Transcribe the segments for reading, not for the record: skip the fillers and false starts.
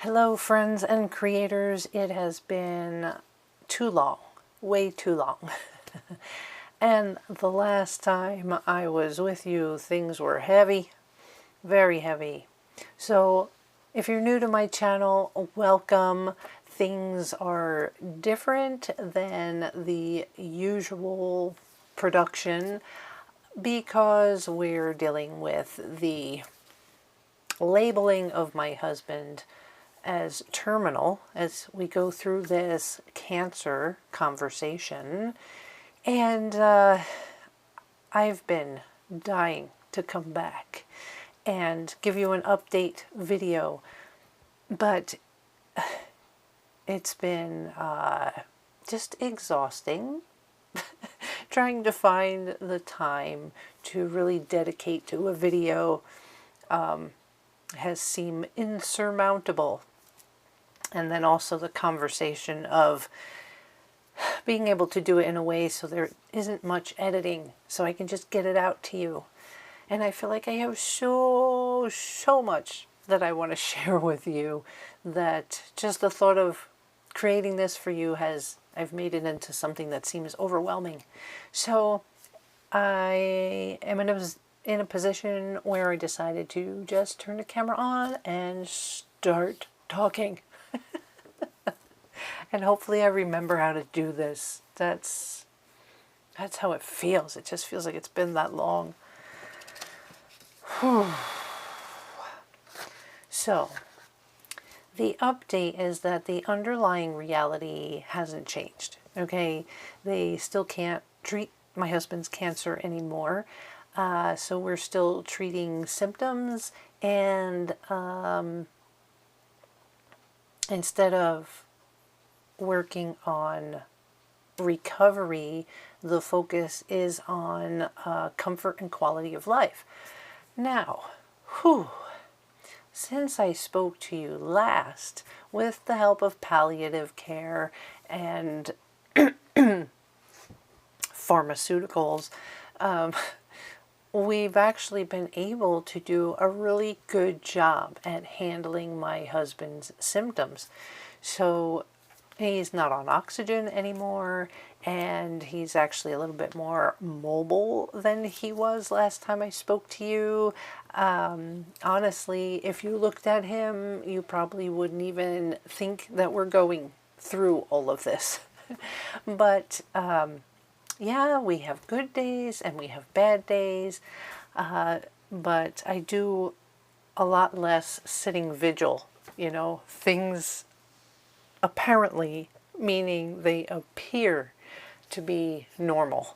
Hello friends and creators, it has been too long, way too long. And the last time I was with you, things were heavy, very heavy. So if you're new to my channel, welcome. Things are different than the usual production because we're dealing with the labeling of my husband as terminal as we go through this cancer conversation. And I've been dying to come back and give you an update video, but it's been just exhausting trying to find the time to really dedicate to a video. Has seemed insurmountable. And then also the conversation of being able to do it in a way so there isn't much editing, so I can just get it out to you. And I feel like I have so much that I want to share with you, that just the thought of creating this for you I've made it into something that seems overwhelming. So I am in a position where I decided to just turn the camera on and start talking. And hopefully I remember how to do this. That's how it feels. It just feels like it's been that long. So, the update is that the underlying reality hasn't changed. Okay, they still can't treat my husband's cancer anymore. So we're still treating symptoms, and instead of working on recovery, the focus is on comfort and quality of life. Now, since I spoke to you last with the help of palliative care and pharmaceuticals, we've actually been able to do a really good job at handling my husband's symptoms. So he's not on oxygen anymore, and he's actually a little bit more mobile than he was last time I spoke to you. Honestly, if you looked at him, you probably wouldn't even think that we're going through all of this. But yeah, we have good days and we have bad days, but I do a lot less sitting vigil, things apparently, meaning they appear to be normal.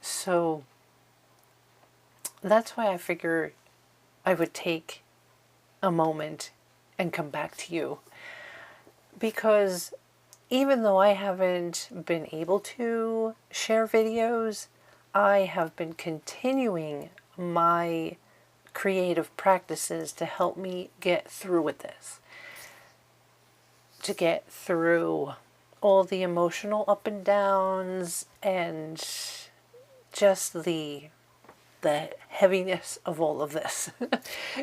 So that's why I figure I would take a moment and come back to you, because even though I haven't been able to share videos, I have been continuing my creative practices to help me get through with this. To get through all the emotional up and downs and just the heaviness of all of this.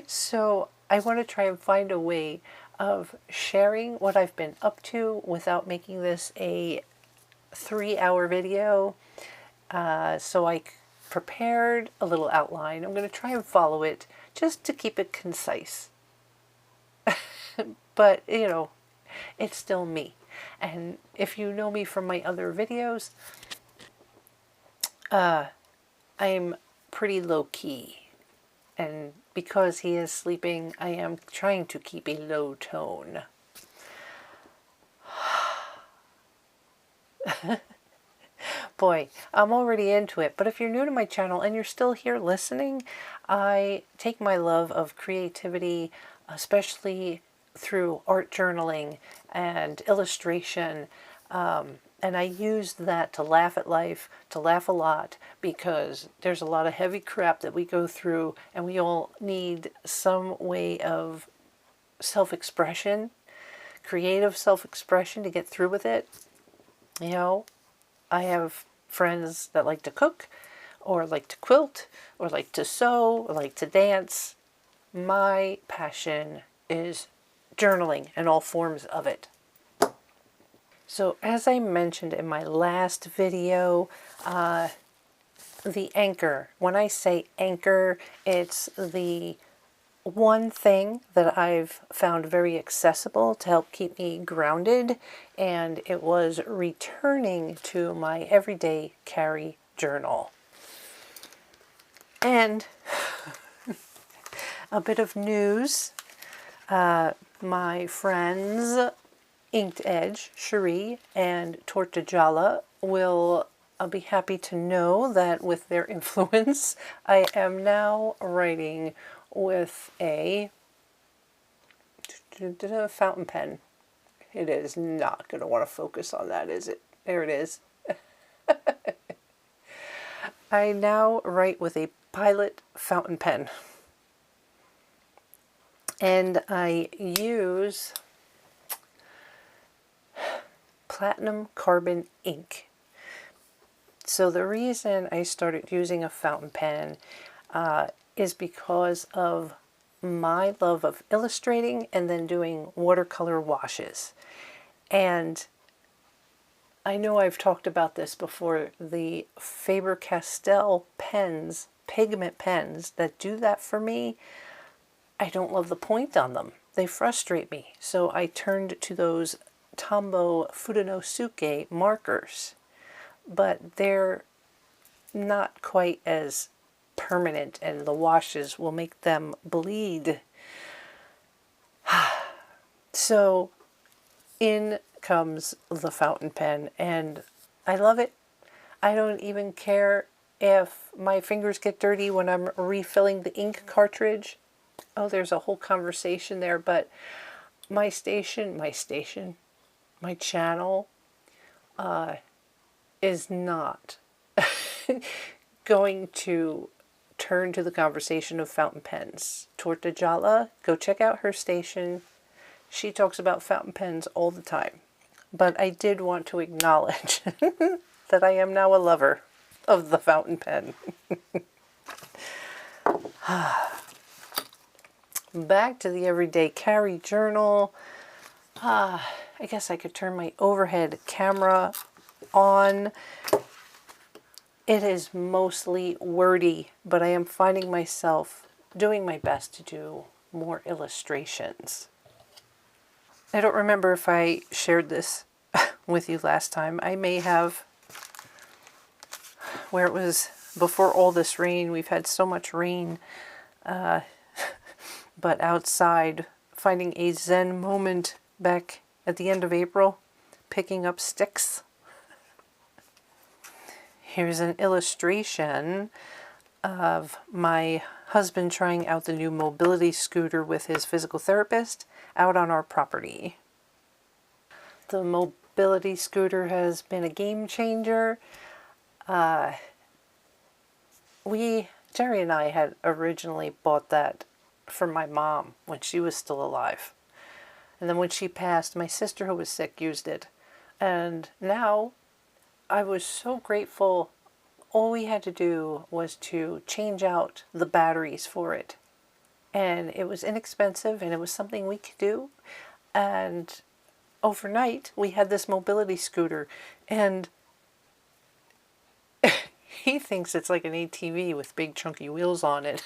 So I want to try and find a way of sharing what I've been up to without making this a 3-hour video. So I prepared a little outline. I'm going to try and follow it just to keep it concise. But, it's still me. And if you know me from my other videos, I'm pretty low-key. And because he is sleeping, I am trying to keep a low tone. Boy, I'm already into it. But if you're new to my channel and you're still here listening, I take my love of creativity, especially through art journaling and illustration, and I use that to laugh at life, to laugh a lot, because there's a lot of heavy crap that we go through, and we all need some way of self-expression, creative self-expression to get through with it. I have friends that like to cook, or like to quilt, or like to sew, or like to dance. My passion is journaling and all forms of it. So as I mentioned in my last video, the anchor. When I say anchor, it's the one thing that I've found very accessible to help keep me grounded, and it was returning to my everyday carry journal. And a bit of news, my friends Inked Edge, Cherie, and Tortajala will be happy to know that with their influence, I am now writing with a fountain pen. It is not going to want to focus on that, is it? There it is. I now write with a Pilot fountain pen. And I use platinum carbon ink. So the reason I started using a fountain pen is because of my love of illustrating and then doing watercolor washes. And I know I've talked about this before, the Faber-Castell pens, pigment pens that do that for me, I don't love the point on them. They frustrate me. So I turned to those Tombow Fudenosuke markers, but they're not quite as permanent and the washes will make them bleed. So in comes the fountain pen and I love it. I don't even care if my fingers get dirty when I'm refilling the ink cartridge. Oh, there's a whole conversation there, but my channel is not going to turn to the conversation of fountain pens. Tortajala, go check out her station. She talks about fountain pens all the time. But I did want to acknowledge that I am now a lover of the fountain pen. Back to the everyday carry journal. I guess I could turn my overhead camera on. It is mostly wordy, but I am finding myself doing my best to do more illustrations. I don't remember if I shared this with you last time. I may have, where it was before all this rain. We've had so much rain, but outside, finding a zen moment back at the end of April, picking up sticks. Here's an illustration of my husband trying out the new mobility scooter with his physical therapist out on our property. The mobility scooter has been a game changer. Jerry and I had originally bought that for my mom when she was still alive. And then when she passed, my sister who was sick used it. And now I was so grateful. All we had to do was to change out the batteries for it. And it was inexpensive and it was something we could do. And overnight we had this mobility scooter and he thinks it's like an ATV with big chunky wheels on it.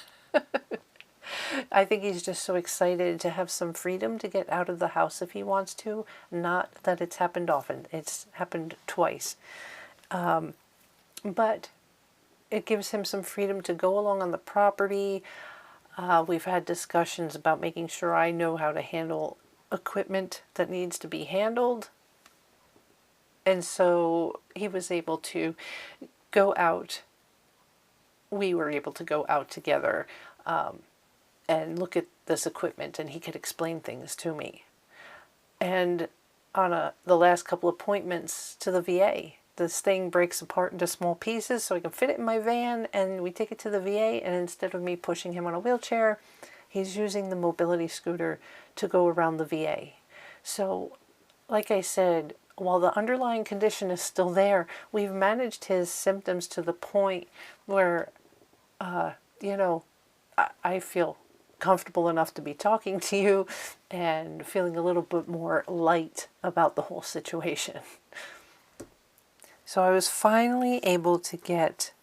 I think he's just so excited to have some freedom to get out of the house if he wants to. Not that it's happened often. It's happened twice. But it gives him some freedom to go along on the property. We've had discussions about making sure I know how to handle equipment that needs to be handled. And so he was able to go out. We were able to go out together and look at this equipment, and he could explain things to me. And on the last couple appointments to the VA, this thing breaks apart into small pieces so I can fit it in my van, and we take it to the VA, and instead of me pushing him on a wheelchair, he's using the mobility scooter to go around the VA. So, like I said, while the underlying condition is still there, we've managed his symptoms to the point where, I feel comfortable enough to be talking to you and feeling a little bit more light about the whole situation. So I was finally able to get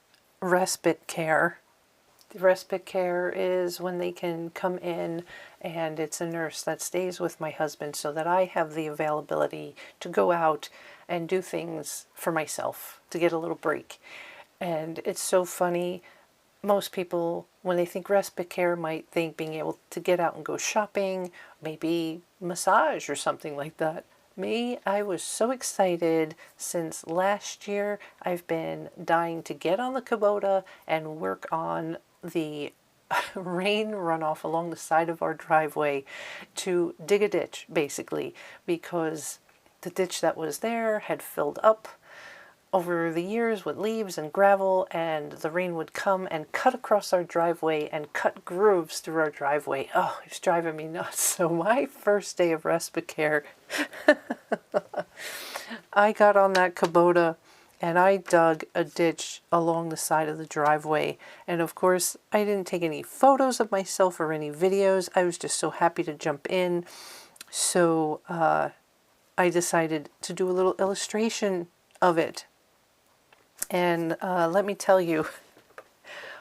respite care. The respite care is when they can come in and it's a nurse that stays with my husband so that I have the availability to go out and do things for myself, to get a little break. And it's so funny. Most people, when they think respite care, might think being able to get out and go shopping, maybe massage or something like that. Me, I was so excited. Since last year, I've been dying to get on the Kubota and work on the rain runoff along the side of our driveway to dig a ditch, basically, because the ditch that was there had filled up over the years with leaves and gravel, and the rain would come and cut across our driveway and cut grooves through our driveway. Oh, it's driving me nuts. So my first day of respite care, I got on that Kubota and I dug a ditch along the side of the driveway. And of course, I didn't take any photos of myself or any videos. I was just so happy to jump in. So I decided to do a little illustration of it. And let me tell you,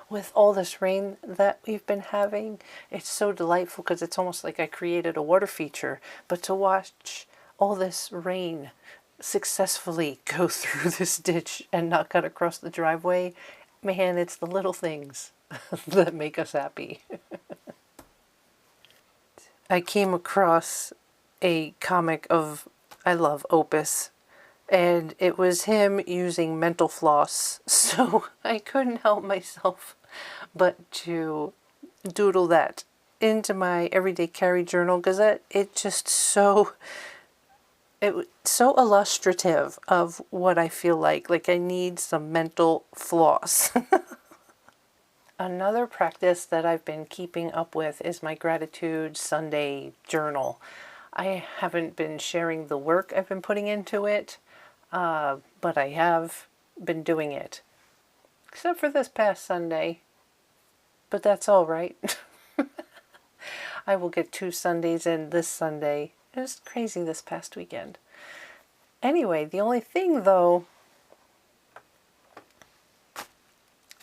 with all this rain that we've been having, it's so delightful because it's almost like I created a water feature. But to watch all this rain successfully go through this ditch and not cut across the driveway, man, it's the little things that make us happy. I came across a comic of, I love Opus, and it was him using mental floss, so I couldn't help myself but to doodle that into my everyday carry journal because it's so illustrative of what I feel like I need some mental floss. Another practice that I've been keeping up with is my Gratitude Sunday journal. I haven't been sharing the work I've been putting into it, but I have been doing it. Except for this past Sunday. But that's all right. I will get 2 Sundays in this Sunday. It was crazy this past weekend. Anyway, the only thing though,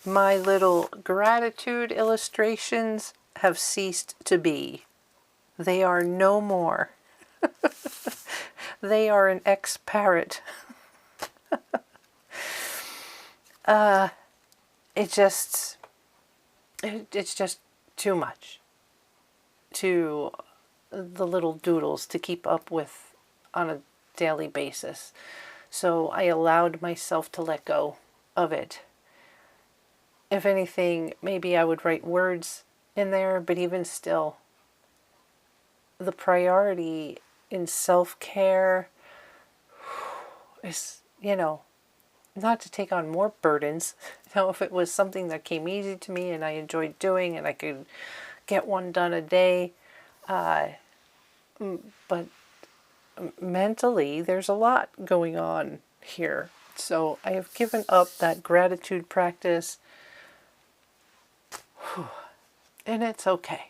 my little gratitude illustrations have ceased to be. They are no more. They are an ex-parrot. It's just too much to the little doodles to keep up with on a daily basis. So I allowed myself to let go of it. If anything, maybe I would write words in there, but even still, the priority in self-care is, not to take on more burdens. If it was something that came easy to me and I enjoyed doing and I could get one done a day, but mentally there's a lot going on here. So I have given up that gratitude practice, and it's okay.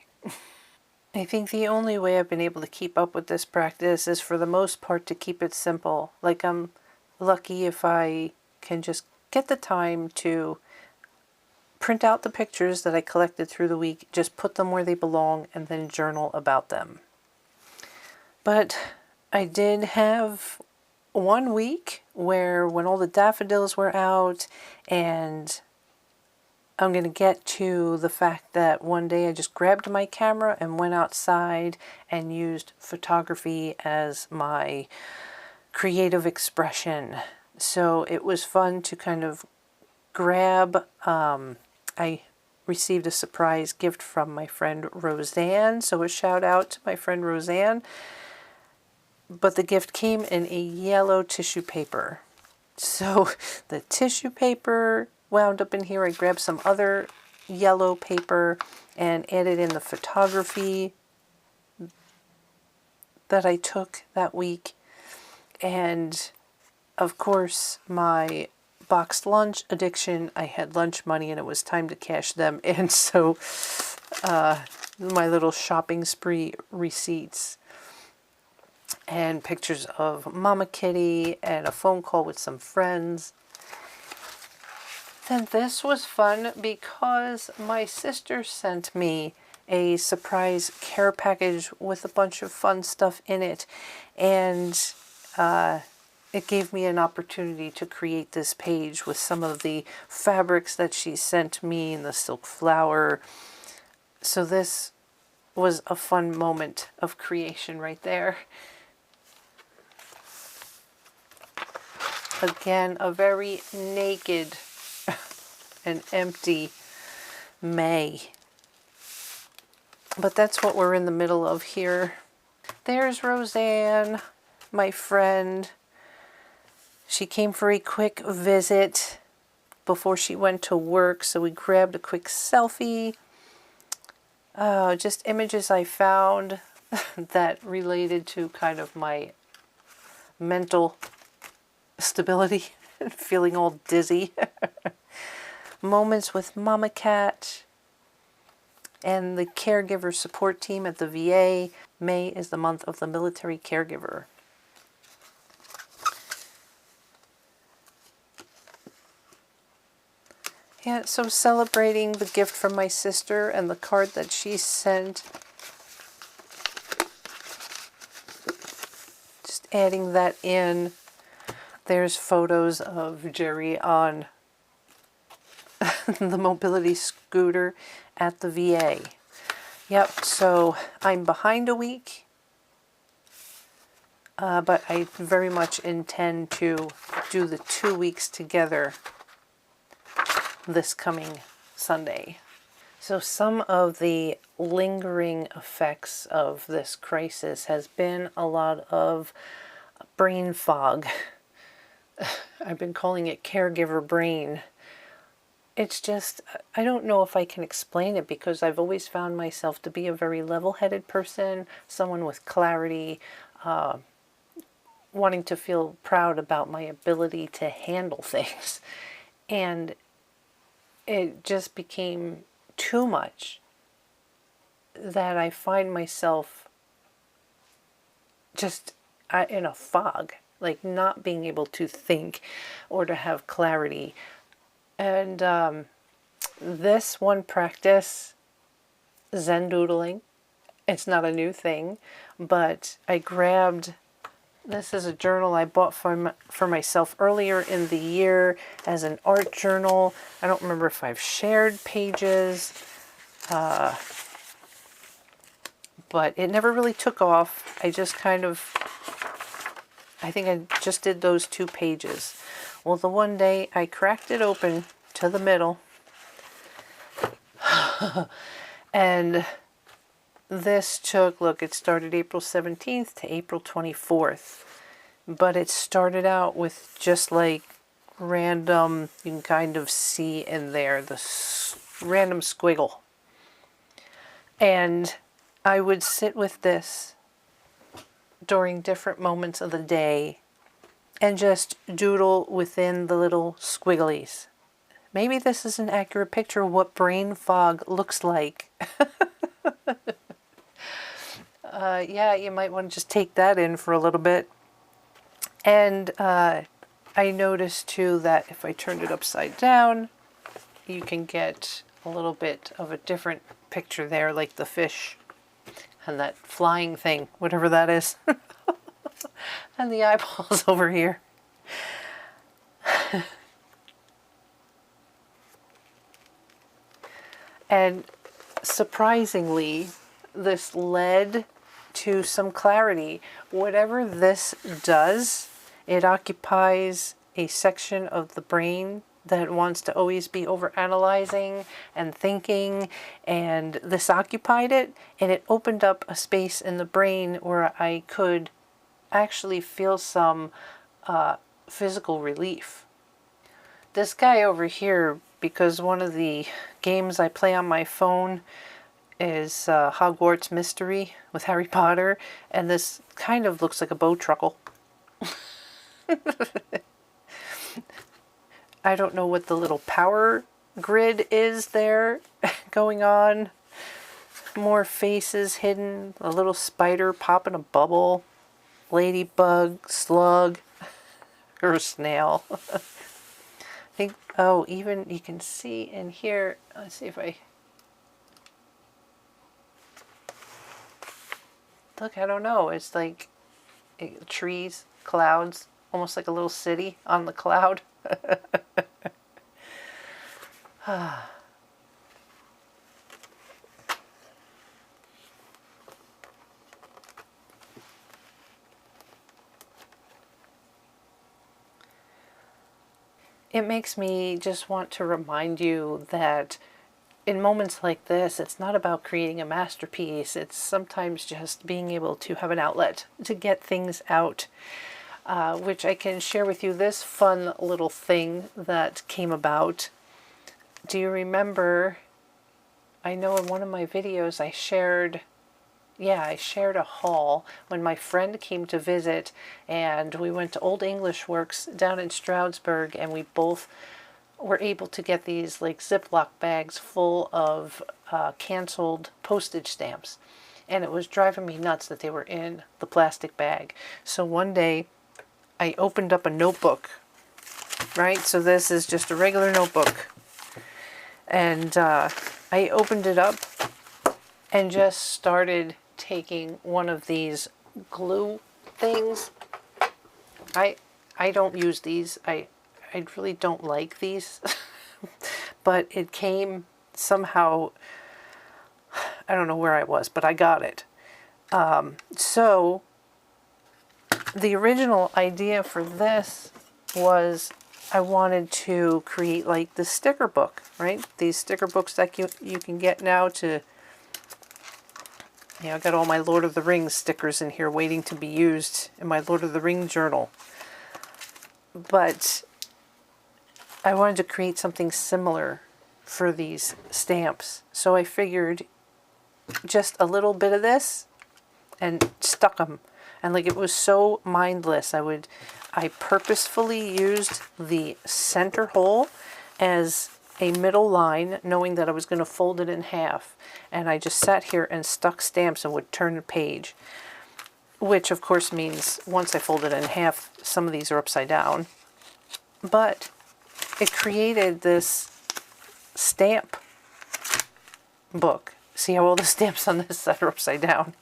I think the only way I've been able to keep up with this practice is for the most part to keep it simple. Like I'm lucky if I can just get the time to print out the pictures that I collected through the week, just put them where they belong, and then journal about them. But I did have one week where when all the daffodils were out, and I'm going to get to the fact that one day I just grabbed my camera and went outside and used photography as my creative expression. So it was fun to kind of grab, I received a surprise gift from my friend Roseanne, so a shout out to my friend Roseanne. But the gift came in a yellow tissue paper. So the tissue paper wound up in here. I grabbed some other yellow paper and added in the photography that I took that week. And of course, my boxed lunch addiction, I had lunch money and it was time to cash them in. So my little shopping spree receipts, and pictures of Mama Kitty and a phone call with some friends. Then this was fun because my sister sent me a surprise care package with a bunch of fun stuff in it, and it gave me an opportunity to create this page with some of the fabrics that she sent me and the silk flower. So this was a fun moment of creation right there. Again, a very naked and empty May. But that's what we're in the middle of here. There's Roseanne, my friend. She came for a quick visit before she went to work, so we grabbed a quick selfie. Just images I found that related to kind of my mental stability, feeling all dizzy. Moments with Mama Cat and the caregiver support team at the VA. May is the month of the military caregiver. Yeah, so celebrating the gift from my sister and the card that she sent. Just adding that in. There's photos of Jerry on the mobility scooter at the VA. Yep, so I'm behind a week, but I very much intend to do the 2 weeks together this coming Sunday. So some of the lingering effects of this crisis has been a lot of brain fog. I've been calling it caregiver brain. It's just, I don't know if I can explain it because I've always found myself to be a very level-headed person, someone with clarity, wanting to feel proud about my ability to handle things. And it just became too much that I find myself just in a fog, like not being able to think or to have clarity. And this one practice, Zen doodling, it's not a new thing, but I grabbed, this is a journal I bought for myself earlier in the year as an art journal. I don't remember if I've shared pages, but it never really took off. I just kind of, I think I just did those 2 pages. Well, the one day I cracked it open to the middle, and this took, look, it started April 17th to April 24th, but it started out with just like random, you can kind of see in there the random squiggle. And I would sit with this during different moments of the day and just doodle within the little squigglies. Maybe this is an accurate picture of what brain fog looks like. Yeah, you might want to just take that in for a little bit. And I noticed too that if I turned it upside down, you can get a little bit of a different picture there, like the fish and that flying thing, whatever that is. And the eyeballs over here. And surprisingly, this led to some clarity. Whatever this does, it occupies a section of the brain that wants to always be overanalyzing and thinking, and this occupied it, and it opened up a space in the brain where I could actually feel some physical relief. This guy over here, because one of the games I play on my phone is Hogwarts Mystery with Harry Potter, and this kind of looks like a bow truckle. I don't know what the little power grid is there going on, more faces hidden, a little spider popping a bubble, ladybug, slug, or a snail. I think, oh, even you can see in here, let's see if I, look, I don't know, it's like trees, clouds, almost like a little city on the cloud. It makes me just want to remind you that in moments like this, it's not about creating a masterpiece. It's sometimes just being able to have an outlet to get things out, which I can share with you this fun little thing that came about. Do you remember, I know in one of my videos I shared a haul when my friend came to visit, and we went to Old English Works down in Stroudsburg, and we both were able to get these like Ziploc bags full of canceled postage stamps. And it was driving me nuts that they were in the plastic bag. So one day I opened up a notebook, right? So this is just a regular notebook. And I opened it up and just started taking one of these glue things. I don't use these. I really don't like these. But it came somehow, I don't know where I was, but I got it. So the original idea for this was I wanted to create like the sticker book, right? These sticker books that you can get now to, I got all my Lord of the Rings stickers in here waiting to be used in my Lord of the Rings journal. But I wanted to create something similar for these stamps. So I figured just a little bit of this and stuck them. And like it was so mindless. I purposefully used the center hole as a middle line, knowing that I was going to fold it in half. And I just sat here and stuck stamps and would turn the page, which of course means once I fold it in half, some of these are upside down. But it created this stamp book. See how all the stamps on this side are upside down?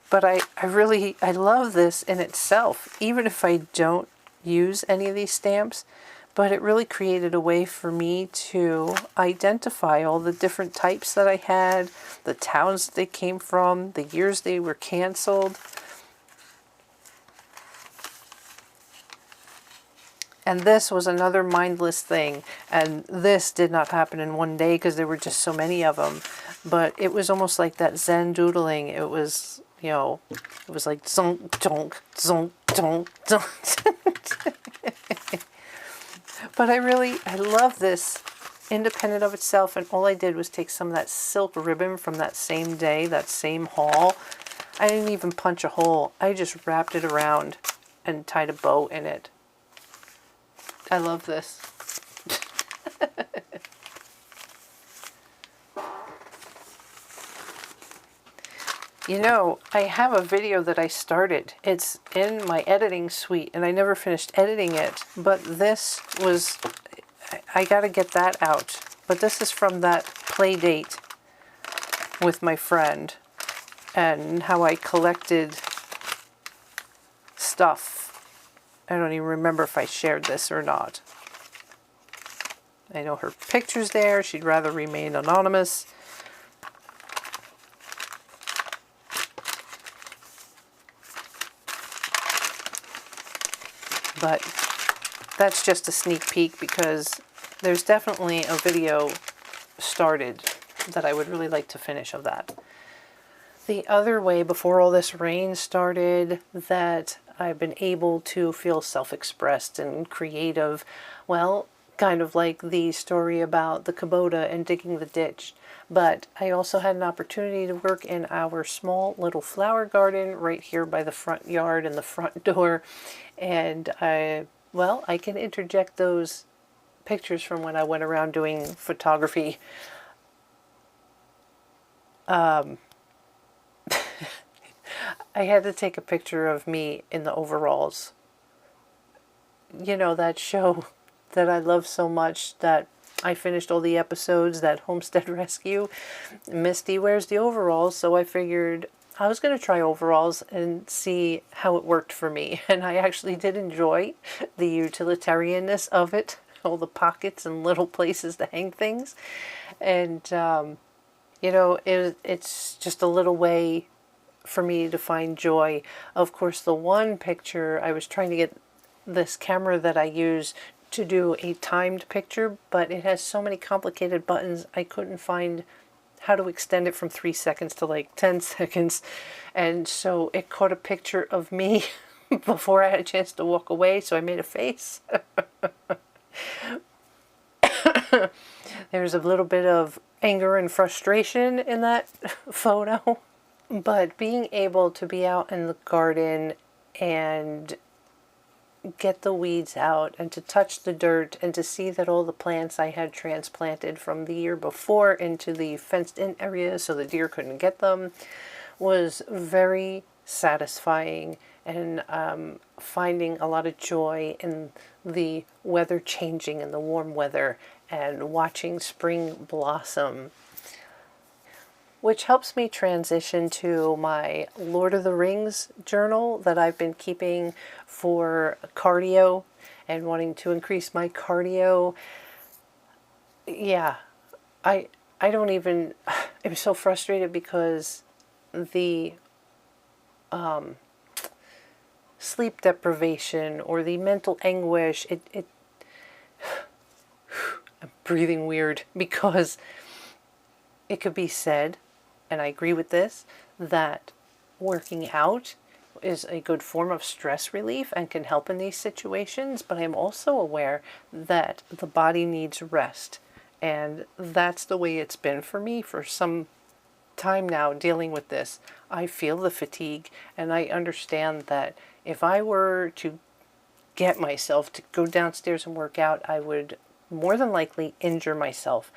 But I love this in itself, even if I don't use any of these stamps. But it really created a way for me to identify all the different types that I had, the towns that they came from, the years they were canceled. And this was another mindless thing. And this did not happen in one day because there were just so many of them. But it was almost like that Zen doodling. It was, it was like zonk, donk, zonk, donk, zonk. But I love this independent of itself. And all I did was take some of that silk ribbon from that same day, that same haul. I didn't even punch a hole. I just wrapped it around and tied a bow in it. I love this. I have a video that I started. It's in my editing suite, and I never finished editing it. But this was, I got to get that out. But this is from that play date with my friend, and how I collected stuff. I don't even remember if I shared this or not. I know her picture's there. She'd rather remain anonymous. But that's just a sneak peek, because there's definitely a video started that I would really like to finish of that. The other way, before all this rain started, that I've been able to feel self-expressed and creative, well, kind of like the story about the Kubota and digging the ditch. But I also had an opportunity to work in our small little flower garden right here by the front yard and the front door. And I can interject those pictures from when I went around doing photography. I had to take a picture of me in the overalls. You know, that show that I love so much that I finished all the episodes, that Homestead Rescue. Misty wears the overalls, so I figured I was going to try overalls and see how it worked for me. And I actually did enjoy the utilitarianness of it, all the pockets and little places to hang things. And, you know, it's just a little way for me to find joy. Of course, the one picture, I was trying to get this camera that I use to do a timed picture, but it has so many complicated buttons, I couldn't find how to extend it from 3 seconds to like 10 seconds. And so it caught a picture of me before I had a chance to walk away, so I made a face. There's a little bit of anger and frustration in that photo. But being able to be out in the garden and get the weeds out and to touch the dirt and to see that all the plants I had transplanted from the year before into the fenced in area so the deer couldn't get them was very satisfying, and finding a lot of joy in the weather changing and the warm weather and watching spring blossom, which helps me transition to my Lord of the Rings journal that I've been keeping for cardio and wanting to increase my cardio. Yeah, I don't even, I'm so frustrated because the sleep deprivation or the mental anguish, I'm breathing weird because it could be said, and I agree with this, that working out is a good form of stress relief and can help in these situations, but I'm also aware that the body needs rest. And that's the way it's been for me for some time now dealing with this. I feel the fatigue, and I understand that if I were to get myself to go downstairs and work out, I would more than likely injure myself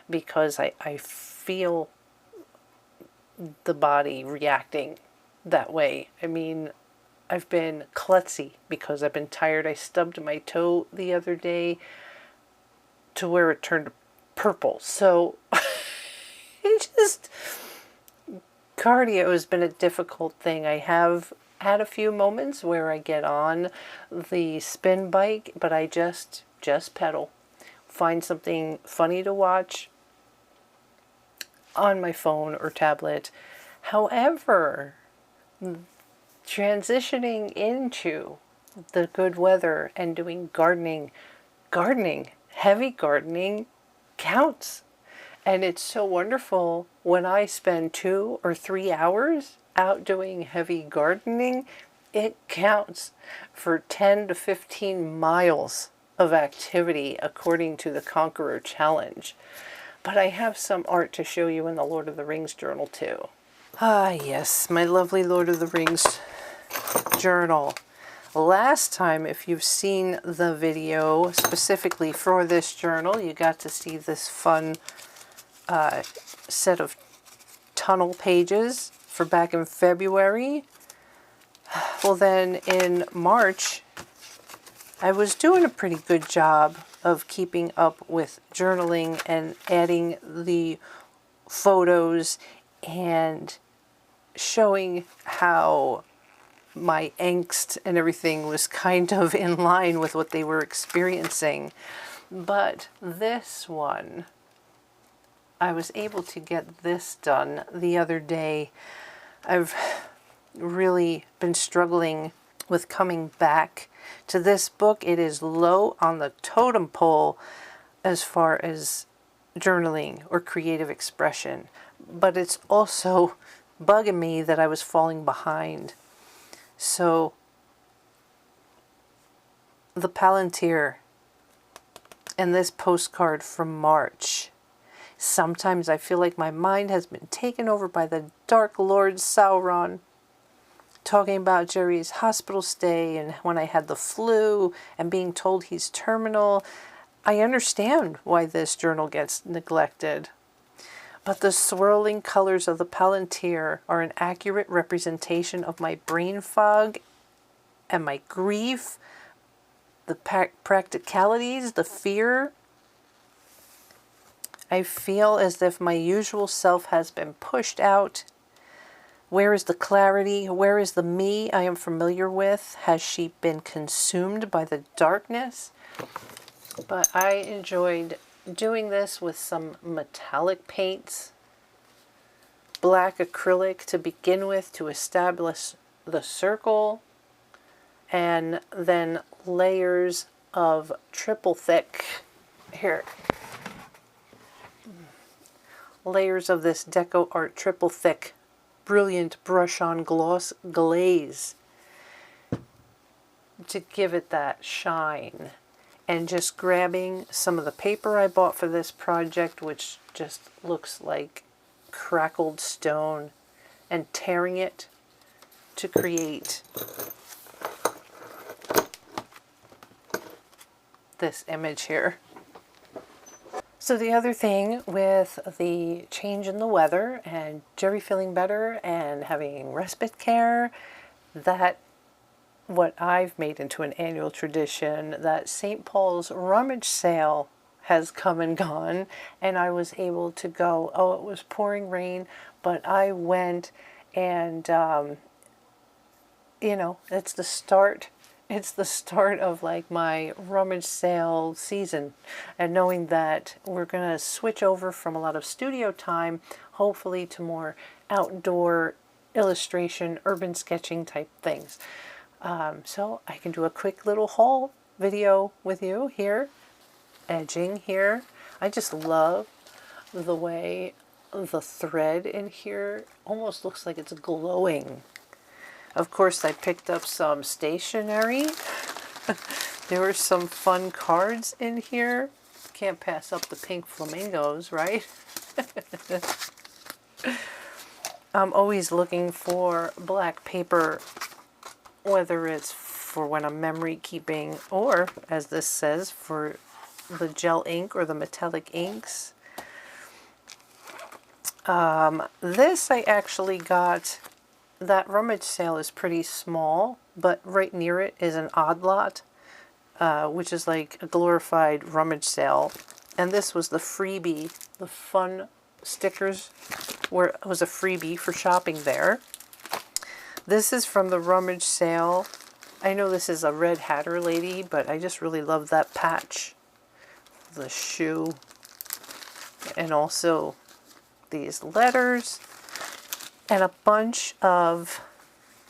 because I feel the body reacting that way. I mean, I've been klutzy because I've been tired. I stubbed my toe the other day to where it turned purple. So it just, cardio has been a difficult thing. I have had a few moments where I get on the spin bike, but I just pedal. Find something funny to watch on my phone or tablet. However, transitioning into the good weather and doing gardening, heavy gardening counts. And it's so wonderful when I spend 2 or 3 hours out doing heavy gardening. It counts for 10 to 15 miles of activity according to the Conqueror Challenge. But I have some art to show you in the Lord of the Rings journal too. Ah yes, my lovely Lord of the Rings journal. Last time, if you've seen the video specifically for this journal, you got to see this fun set of tunnel pages for back in February. Well then in March, I was doing a pretty good job of keeping up with journaling and adding the photos and showing how my angst and everything was kind of in line with what they were experiencing. But this one, I was able to get this done the other day. I've really been struggling with coming back to this book. It is low on the totem pole as far as journaling or creative expression, but it's also bugging me that I was falling behind. So the Palantir and this postcard from March. Sometimes I feel like my mind has been taken over by the Dark Lord Sauron, talking about Jerry's hospital stay and when I had the flu and being told he's terminal. I understand why this journal gets neglected. But the swirling colors of the Palantir are an accurate representation of my brain fog and my grief, the practicalities, the fear. I feel as if my usual self has been pushed out. Where is the clarity? Where is the me I am familiar with? Has she been consumed by the darkness? But I enjoyed doing this with some metallic paints, black acrylic to begin with to establish the circle, and then layers of triple thick, here, layers of this Deco Art triple thick brilliant brush on gloss glaze to give it that shine. And just grabbing some of the paper I bought for this project, which just looks like crackled stone, and tearing it to create this image here. So the other thing with the change in the weather and Jerry feeling better and having respite care, that what I've made into an annual tradition, that St. Paul's rummage sale has come and gone, and I was able to go. Oh, it was pouring rain, but I went, and you know, it's the start of like my rummage sale season, and knowing that we're going to switch over from a lot of studio time, hopefully, to more outdoor illustration, urban sketching type things. So I can do a quick little haul video with you here, edging here. I just love the way the thread in here almost looks like it's glowing. Of course, I picked up some stationery. There were some fun cards in here. Can't pass up the pink flamingos, right? I'm always looking for black paper, whether it's for when I'm memory keeping or, as this says, for the gel ink or the metallic inks. This I actually got. That rummage sale is pretty small, but right near it is an odd lot, which is like a glorified rummage sale. And this was the freebie. The fun stickers was a freebie for shopping there. This is from the rummage sale. I know this is a Red Hatter lady, but I just really love that patch, the shoe, and also these letters. And a bunch of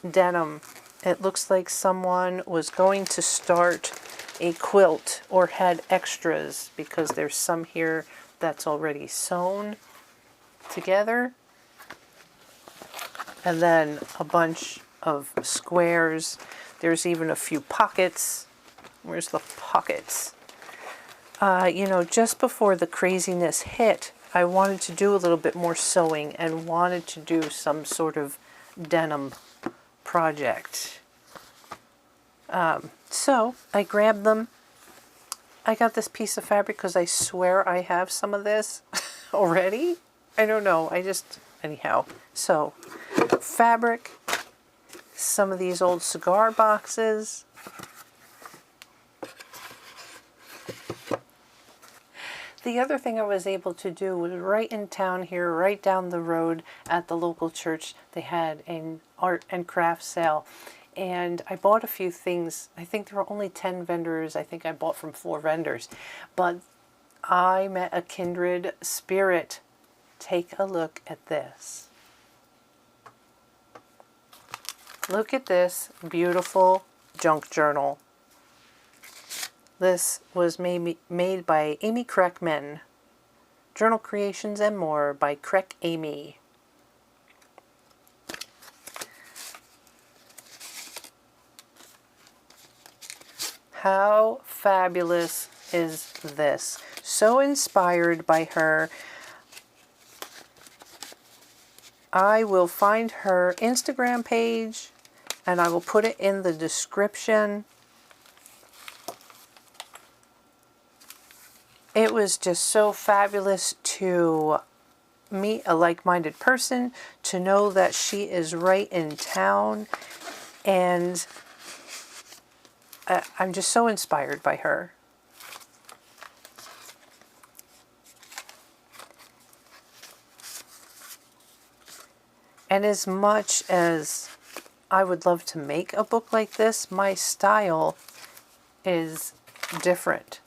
denim. It looks like someone was going to start a quilt or had extras, because there's some here that's already sewn together. And then a bunch of squares. There's even a few pockets. Where's the pockets? You know, just before the craziness hit, I wanted to do a little bit more sewing and wanted to do some sort of denim project. So I grabbed them. I got this piece of fabric because I swear I have some of this already. I don't know. Anyhow. So fabric, some of these old cigar boxes. The other thing I was able to do was right in town here, right down the road at the local church, they had an art and craft sale. And I bought a few things. I think there were only 10 vendors. I think I bought from 4 vendors. But I met a kindred spirit. Take a look at this. Look at this beautiful junk journal. This was made by Amy Kreckman. Journal Creations and More by Kreck Amy. How fabulous is this? So inspired by her. I will find her Instagram page and I will put it in the description. it was just so fabulous to meet a like-minded person, to know that she is right in town, and I'm just so inspired by her. And as much as I would love to make a book like this, my style is different.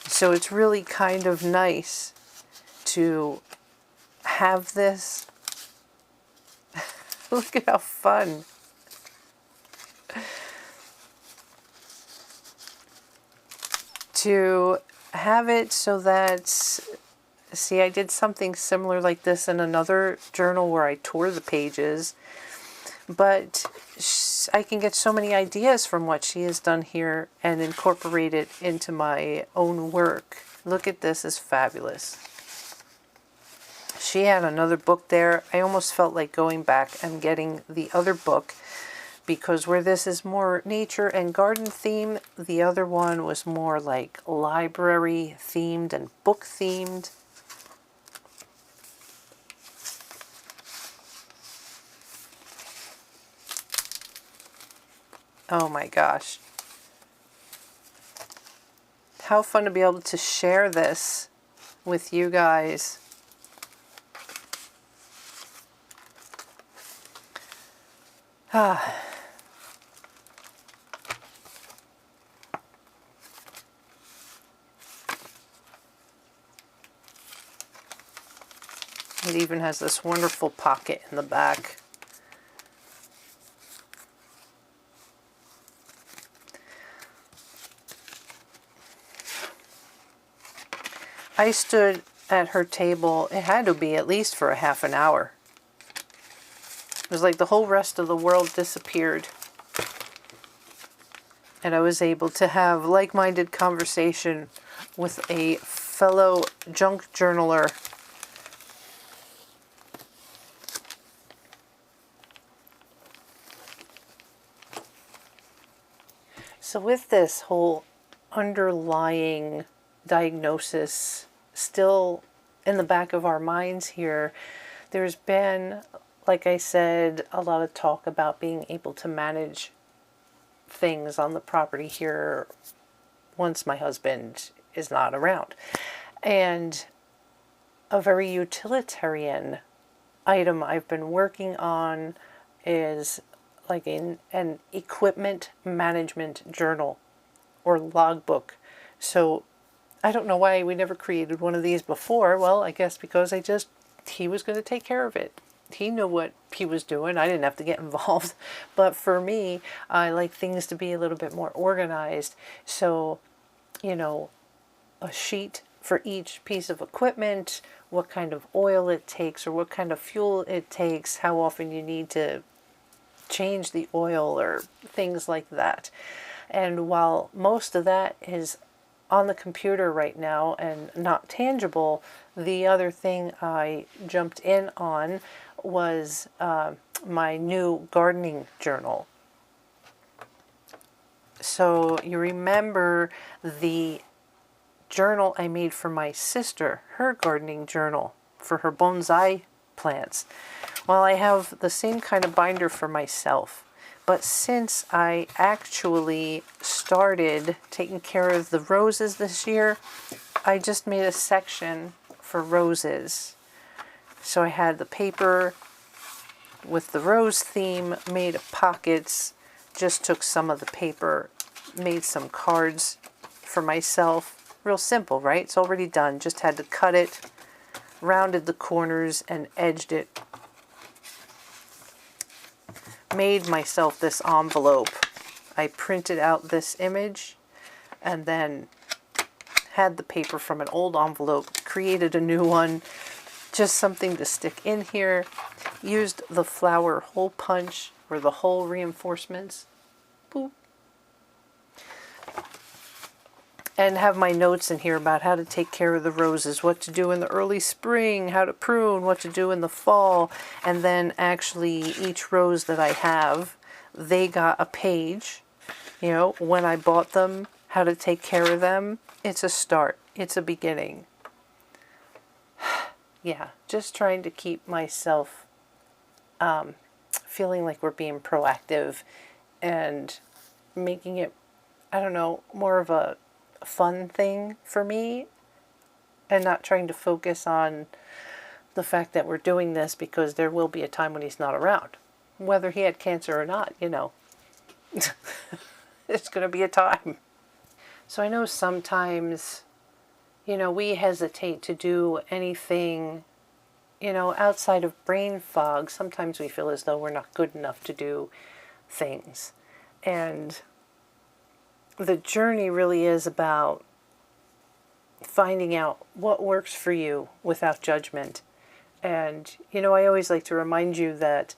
So it's really kind of nice to have this. Look at how fun. To have it so that, see, I did something similar like this in another journal where I tore the pages, but I can get so many ideas from what she has done here and incorporate it into my own work. Look at this, it's fabulous. She had another book there. I almost felt like going back and getting the other book, because where this is more nature and garden themed, the other one was more like library themed and book themed. Oh my gosh. How fun to be able to share this with you guys. It even has this wonderful pocket in the back. I stood at her table, it had to be at least for a half an hour. It was like the whole rest of the world disappeared. And I was able to have like-minded conversation with a fellow junk journaler. So with this whole underlying diagnosis still in the back of our minds here, there's been, like I said, a lot of talk about being able to manage things on the property here once my husband is not around. And a very utilitarian item I've been working on is like an equipment management journal or logbook. So I don't know why we never created one of these before. Well, I guess because he was going to take care of it. He knew what he was doing. I didn't have to get involved. But for me, I like things to be a little bit more organized. So, you know, a sheet for each piece of equipment, what kind of oil it takes or what kind of fuel it takes, how often you need to change the oil or things like that. And while most of that is on the computer right now and not tangible, the other thing I jumped in on was my new gardening journal. So you remember the journal I made for my sister, her gardening journal for her bonsai plants. Well, I have the same kind of binder for myself. But since I actually started taking care of the roses this year, I just made a section for roses. So I had the paper with the rose theme, made pockets, just took some of the paper, made some cards for myself. Real simple, right? It's already done. Just had to cut it, rounded the corners, and edged it. Made myself this envelope. I printed out this image and then had the paper from an old envelope, created a new one, just something to stick in here, used the flower hole punch or the hole reinforcements. Boop. and have my notes in here about how to take care of the roses, what to do in the early spring, how to prune, what to do in the fall. And then actually each rose that I have, they got a page, you know, when I bought them, how to take care of them. It's a start. It's a beginning. Yeah, just trying to keep myself feeling like we're being proactive and making it, I don't know, more of a fun thing for me, and not trying to focus on the fact that we're doing this because there will be a time when he's not around. Whether he had cancer or not, you know, it's going to be a time. So I know sometimes, you know, we hesitate to do anything, you know, outside of brain fog. Sometimes we feel as though we're not good enough to do things. And the journey really is about finding out what works for you without judgment. And, you know, I always like to remind you that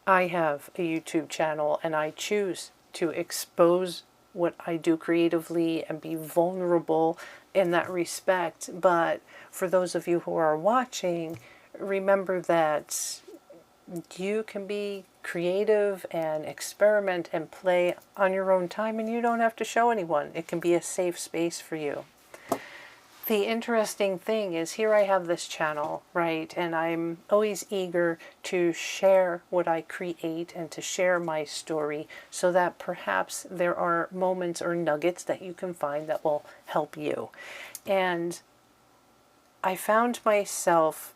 I have a YouTube channel and I choose to expose what I do creatively and be vulnerable in that respect. But for those of you who are watching, remember that you can be creative and experiment and play on your own time, and you don't have to show anyone. It can be a safe space for you. The interesting thing is, here I have this channel, right? And I'm always eager to share what I create and to share my story so that perhaps there are moments or nuggets that you can find that will help you. And I found myself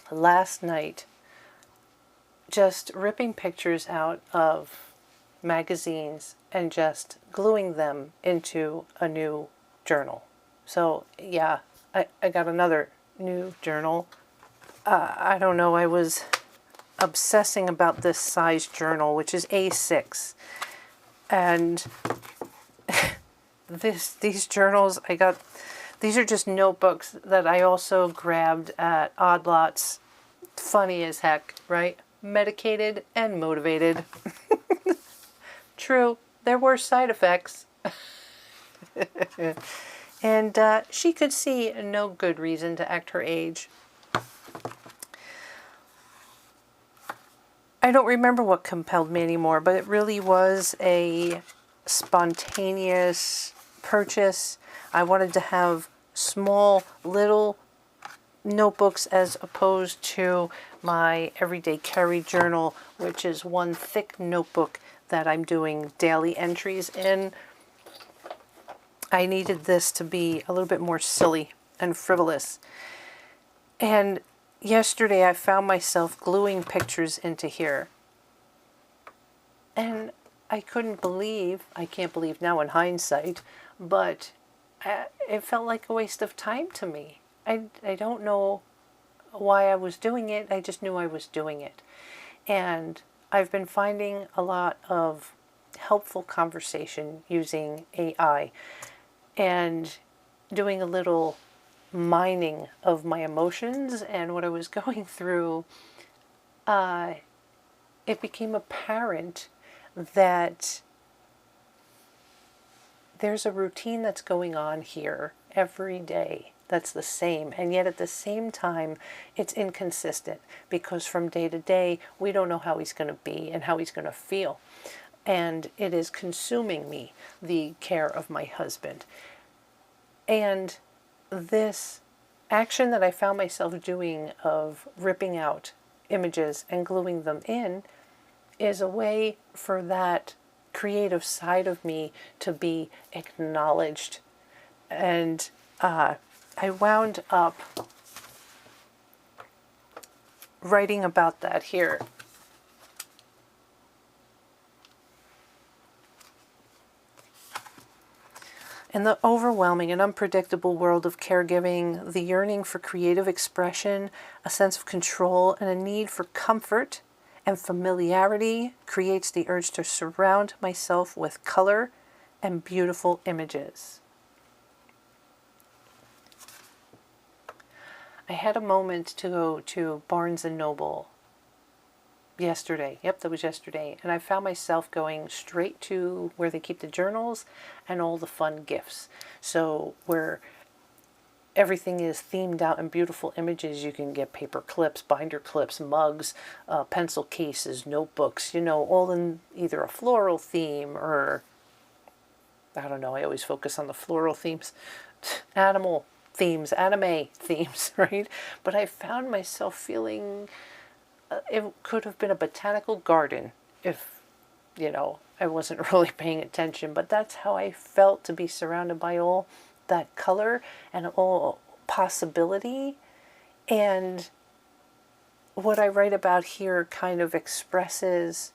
last night just ripping pictures out of magazines and just gluing them into a new journal. So yeah, I got another new journal. I don't know, I was obsessing about this size journal, which is A6. And these journals, these are just notebooks that I also grabbed at Odd Lots. Funny as heck, right? Medicated and motivated. True, there were side effects. And she could see no good reason to act her age. I don't remember what compelled me anymore, but it really was a spontaneous purchase. I wanted to have small little notebooks as opposed to my everyday carry journal, which is one thick notebook that I'm doing daily entries in. I needed this to be a little bit more silly and frivolous. And yesterday I found myself gluing pictures into here. And I can't believe now in hindsight, but it felt like a waste of time to me. I don't know why I was doing it. I just knew I was doing it. And I've been finding a lot of helpful conversation using AI and doing a little mining of my emotions and what I was going through. It became apparent that there's a routine that's going on here every day that's the same, and yet at the same time it's inconsistent, because from day to day we don't know how he's going to be and how he's going to feel, and it is consuming me, the care of my husband. And this action that I found myself doing of ripping out images and gluing them in is a way for that creative side of me to be acknowledged. And I wound up writing about that here. In the overwhelming and unpredictable world of caregiving, the yearning for creative expression, a sense of control, and a need for comfort and familiarity creates the urge to surround myself with color and beautiful images. I had a moment to go to Barnes & Noble yesterday. Yep, that was yesterday. And I found myself going straight to where they keep the journals and all the fun gifts. So where everything is themed out in beautiful images. You can get paper clips, binder clips, mugs, pencil cases, notebooks, you know, all in either a floral theme or, I don't know, I always focus on the floral themes, animal themes, anime themes, right? But I found myself feeling it could have been a botanical garden if, you know, I wasn't really paying attention. But that's how I felt, to be surrounded by all that color and all possibility. And what I write about here kind of expresses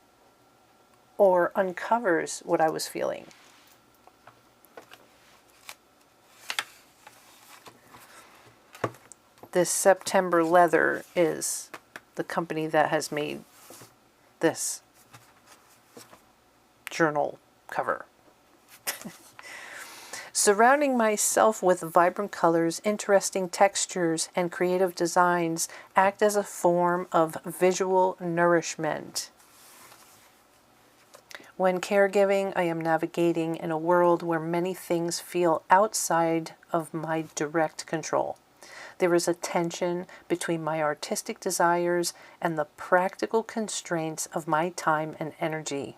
or uncovers what I was feeling. This September Leather is the company that has made this journal cover. Surrounding myself with vibrant colors, interesting textures, and creative designs act as a form of visual nourishment. When caregiving, I am navigating in a world where many things feel outside of my direct control. There is a tension between my artistic desires and the practical constraints of my time and energy.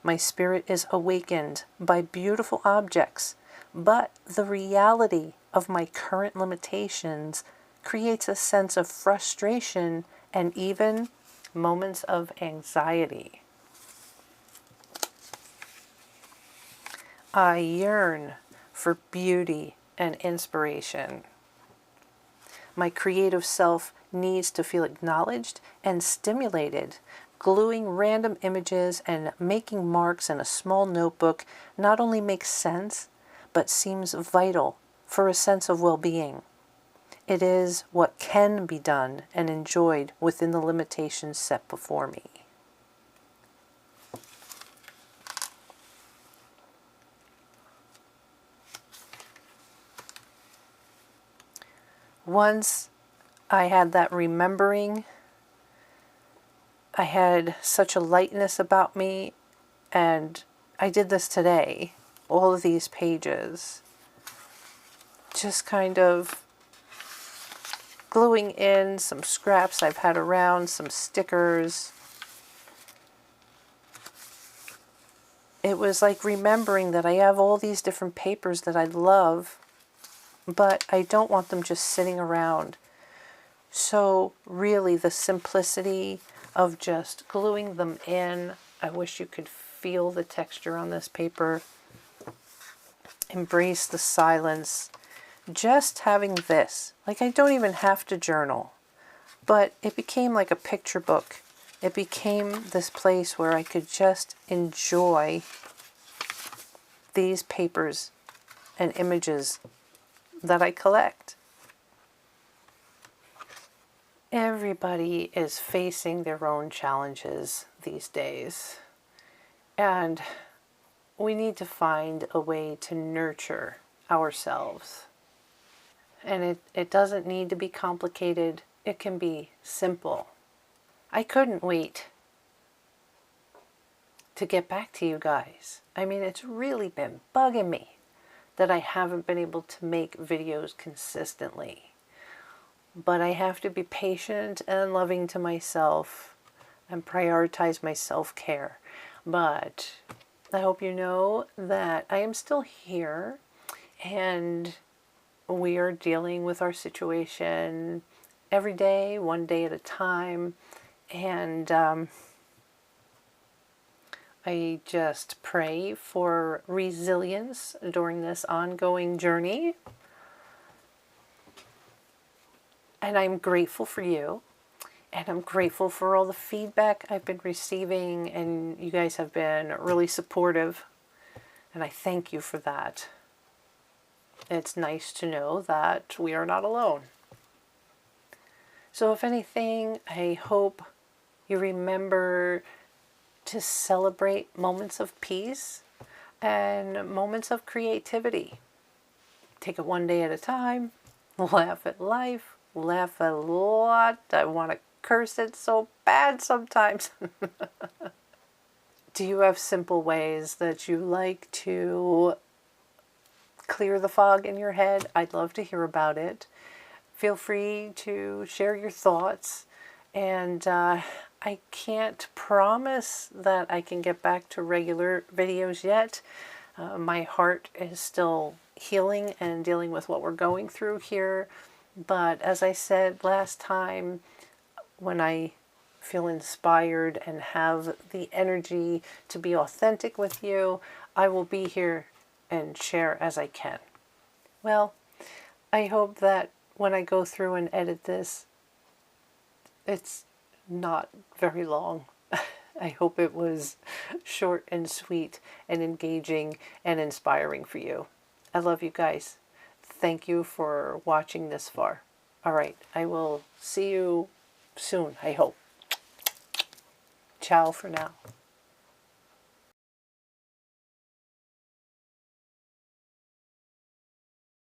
My spirit is awakened by beautiful objects, but the reality of my current limitations creates a sense of frustration and even moments of anxiety. I yearn for beauty and inspiration. My creative self needs to feel acknowledged and stimulated. Gluing random images and making marks in a small notebook not only makes sense, but seems vital for a sense of well-being. It is what can be done and enjoyed within the limitations set before me. Once I had that remembering, I had such a lightness about me, and I did this today, all of these pages, just kind of gluing in some scraps I've had around, some stickers. It was like remembering that I have all these different papers that I love, but I don't want them just sitting around. So really the simplicity of just gluing them in. I wish you could feel the texture on this paper. Embrace the silence. Just having this. Like, I don't even have to journal, but it became like a picture book. It became this place where I could just enjoy these papers and images that I collect. Everybody is facing their own challenges these days, and we need to find a way to nurture ourselves. And it doesn't need to be complicated. It can be simple. I couldn't wait to get back to you guys. I mean, it's really been bugging me that I haven't been able to make videos consistently. But I have to be patient and loving to myself and prioritize my self-care. But I hope you know that I am still here, and we are dealing with our situation every day, one day at a time. And I just pray for resilience during this ongoing journey. And I'm grateful for you. And I'm grateful for all the feedback I've been receiving. And you guys have been really supportive. And I thank you for that. It's nice to know that we are not alone. So if anything, I hope you remember to celebrate moments of peace and moments of creativity. Take it one day at a time. Laugh at life. Laugh a lot. I want to curse it so bad sometimes. Do you have simple ways that you like to clear the fog in your head? I'd love to hear about it. Feel free to share your thoughts. And I can't promise that I can get back to regular videos yet. My heart is still healing and dealing with what we're going through here. But as I said last time, when I feel inspired and have the energy to be authentic with you, I will be here and share as I can. Well, I hope that when I go through and edit this, it's not very long. I hope it was short and sweet and engaging and inspiring for you. I love you guys. Thank you for watching this far. All right, I will see you soon, I hope. Ciao for now.